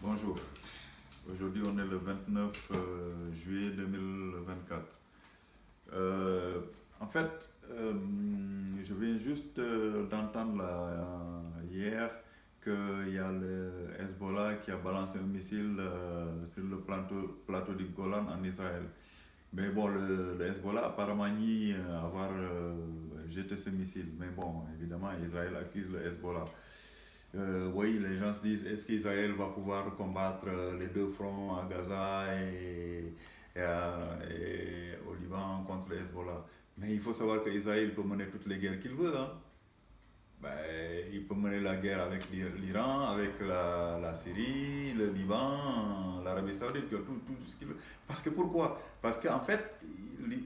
Bonjour, aujourd'hui on est le 29 juillet 2024. En fait, je viens juste d'entendre hier qu'il y a le Hezbollah qui a balancé un missile sur le plateau du Golan en Israël. Mais bon, le Hezbollah apparemment nie avoir jeté ce missile. Mais bon, évidemment, Israël accuse le Hezbollah. Oui, les gens se disent, est-ce qu'Israël va pouvoir combattre les deux fronts à Gaza et au Liban contre le Hezbollah? Mais il faut savoir qu'Israël peut mener toutes les guerres qu'il veut, hein. Ben, il peut mener la guerre avec l'Iran, avec la Syrie, le Liban, l'Arabie Saoudite, tout ce qu'il veut. Parce que pourquoi? Parce qu'en fait,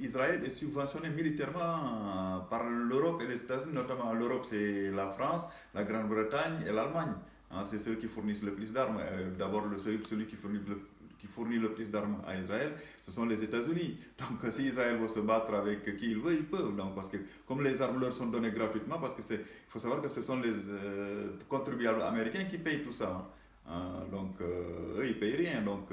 Israël est subventionné militairement par l'Europe et les États-Unis, notamment l'Europe, c'est la France, la Grande-Bretagne et l'Allemagne. Hein, c'est ceux qui fournissent le plus d'armes. D'abord, celui qui fournit le plus d'armes à Israël, ce sont les États-Unis. Donc, si Israël veut se battre avec qui il veut, il peut. Donc, parce que comme les armes leur sont données gratuitement, parce que il faut savoir que ce sont les contribuables américains qui payent tout ça, hein. Donc, eux, ils payent rien. Donc,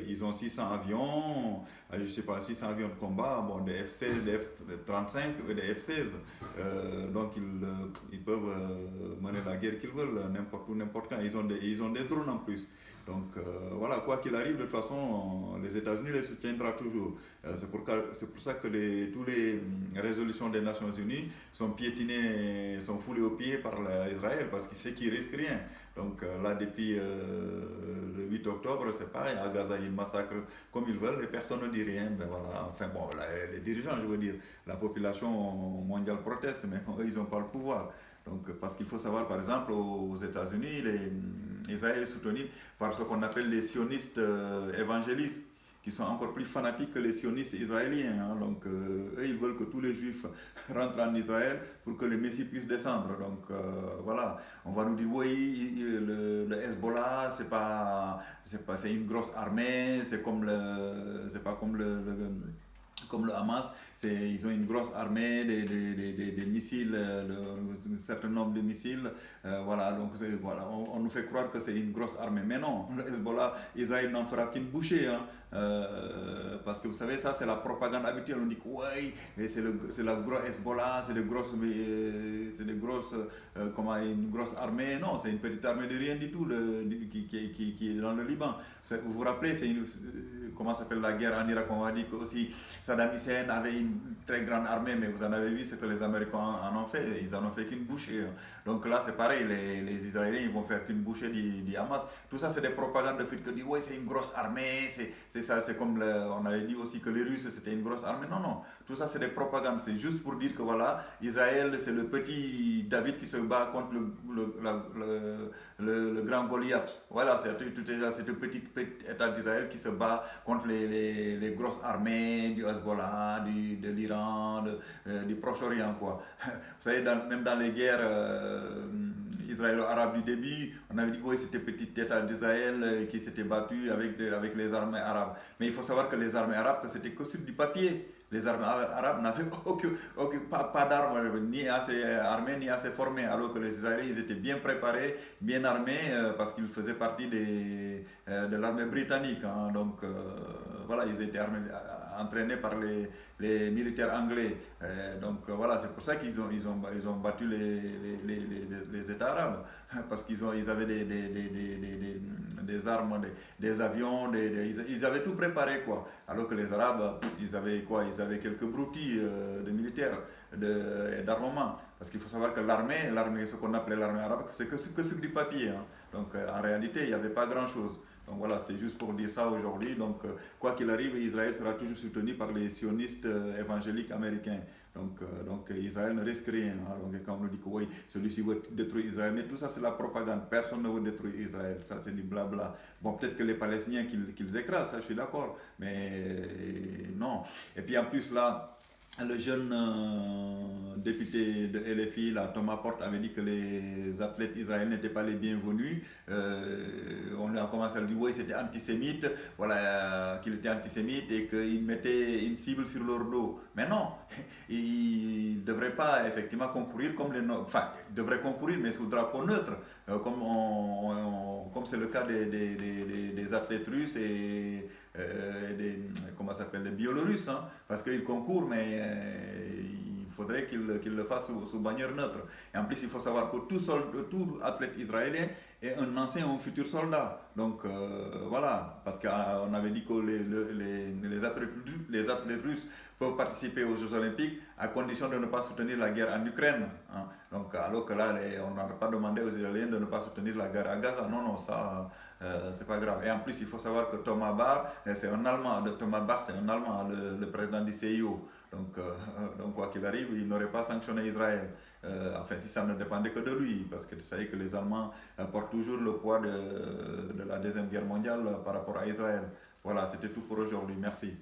ils ont 600 avions, je sais pas, 600 avions de combat, bon, des F-16, des F-35 et des F-16. Donc, ils peuvent mener la guerre qu'ils veulent, n'importe où, n'importe quand. Ils ont des drones en plus. Donc voilà, quoi qu'il arrive, de toute façon, les États-Unis les soutiendra toujours. C'est pour ça que toutes les résolutions des Nations Unies sont piétinées, sont foulées aux pieds par Israël, parce qu'il sait qu'il risque rien. Donc là, depuis le 8 octobre, c'est pareil, à Gaza, ils massacrent comme ils veulent et personne ne dit rien. Ben voilà, enfin bon, les dirigeants, je veux dire, la population mondiale proteste, mais eux, ils n'ont pas le pouvoir. Donc, parce qu'il faut savoir, par exemple, aux États-Unis, Israël est soutenu par ce qu'on appelle les sionistes évangélistes, qui sont encore plus fanatiques que les sionistes israéliens, hein. Donc, eux, ils veulent que tous les juifs rentrent en Israël pour que le Messie puisse descendre. Donc, voilà. On va nous dire, oui, le Hezbollah, c'est une grosse armée, c'est pas comme le Hamas, ils ont une grosse armée, des missiles, un certain nombre de missiles. Voilà, donc voilà, on nous fait croire que c'est une grosse armée. Mais non, le Hezbollah, Israël n'en fera qu'une bouchée, hein. Parce que vous savez, ça c'est la propagande habituelle. On dit que oui, c'est la grosse Hezbollah, c'est des grosses, comment, une grosse armée. Non, c'est une petite armée de rien du tout qui est dans le Liban. Vous vous rappelez, comment s'appelle la guerre en Irak? On a dit que aussi Saddam Hussein avait une très grande armée, mais vous en avez vu ce que les Américains en ont fait. Ils en ont fait qu'une bouchée, hein. Donc là, c'est pareil, les Israéliens, ils vont faire qu'une bouchée du Hamas. Tout ça, c'est des propagandes de fait que dit, ouais, c'est une grosse armée, c'est ça, c'est comme on avait dit aussi que les Russes, c'était une grosse armée. Non, non, tout ça, c'est des propagandes. C'est juste pour dire que voilà, Israël, c'est le petit David qui se bat contre le grand Goliath. Voilà, c'est le petit État d'Israël qui se bat contre les grosses armées du Hezbollah, de l'Iran, du Proche-Orient, quoi. Vous savez, même dans les guerres israélo-arabes du début, on avait dit que oui, c'était petit État d'Israël qui s'était battu avec les armées arabes. Mais il faut savoir que les armées arabes, que c'était que sur du papier. Les armées arabes n'avaient pas d'armes, ni assez armées, ni assez formées, alors que les Israéliens, ils étaient bien préparés, bien armés, parce qu'ils faisaient partie de l'armée britannique, hein. Donc, voilà, ils étaient entraînés par les militaires anglais. Donc, voilà, c'est pour ça ils ont battu les États arabes, parce ils avaient des armes, des avions, ils avaient tout préparé, quoi. Alors que les Arabes, ils avaient quoi? Ils avaient quelques broutilles de militaires, d'armement. Parce qu'il faut savoir que l'armée, ce qu'on appelait l'armée arabe, c'est que sur du papier, hein. Donc en réalité, il n'y avait pas grand-chose. Donc voilà, c'était juste pour dire ça aujourd'hui. Donc quoi qu'il arrive, Israël sera toujours soutenu par les sionistes évangéliques américains. Donc Israël ne risque rien, hein. Donc quand on nous dit que oui, celui-ci veut détruire Israël, mais tout ça c'est la propagande. Personne ne veut détruire Israël, ça c'est du blabla. Bon, peut-être que les Palestiniens qu'ils écrasent, ça je suis d'accord, mais non. Et puis en plus là, le jeune député de LFI, là, Thomas Porte, avait dit que les athlètes israéliens n'étaient pas les bienvenus. On on a commencé à dire oui, c'était antisémite, voilà, qu'il était antisémite et qu'il mettait une cible sur leur dos. Mais non, ils ne devraient pas effectivement concourir comme les nôtres. Enfin, ils devraient concourir, mais sous drapeau neutre, comme c'est le cas des athlètes russes et comment ça s'appelle, les Biélorusses, hein, parce qu'ils concourent, mais il faudrait qu'ils le fassent sous bannière neutre. Et en plus, il faut savoir que tout athlète israélien est un ancien ou un futur soldat. Donc voilà, parce qu'on avait dit que les athlètes russes peuvent participer aux Jeux Olympiques à condition de ne pas soutenir la guerre en Ukraine, hein. Donc, alors que là, on n'a pas demandé aux Israéliens de ne pas soutenir la guerre à Gaza. Non, non, ça, c'est pas grave. Et en plus, il faut savoir que Thomas Bach, c'est un Allemand. Thomas Bach, c'est un Allemand, le président du CIO. Donc, quoi qu'il arrive, il n'aurait pas sanctionné Israël. Enfin, si ça ne dépendait que de lui, parce que vous savez que les Allemands portent toujours le poids de la Deuxième Guerre mondiale par rapport à Israël. Voilà, c'était tout pour aujourd'hui. Merci.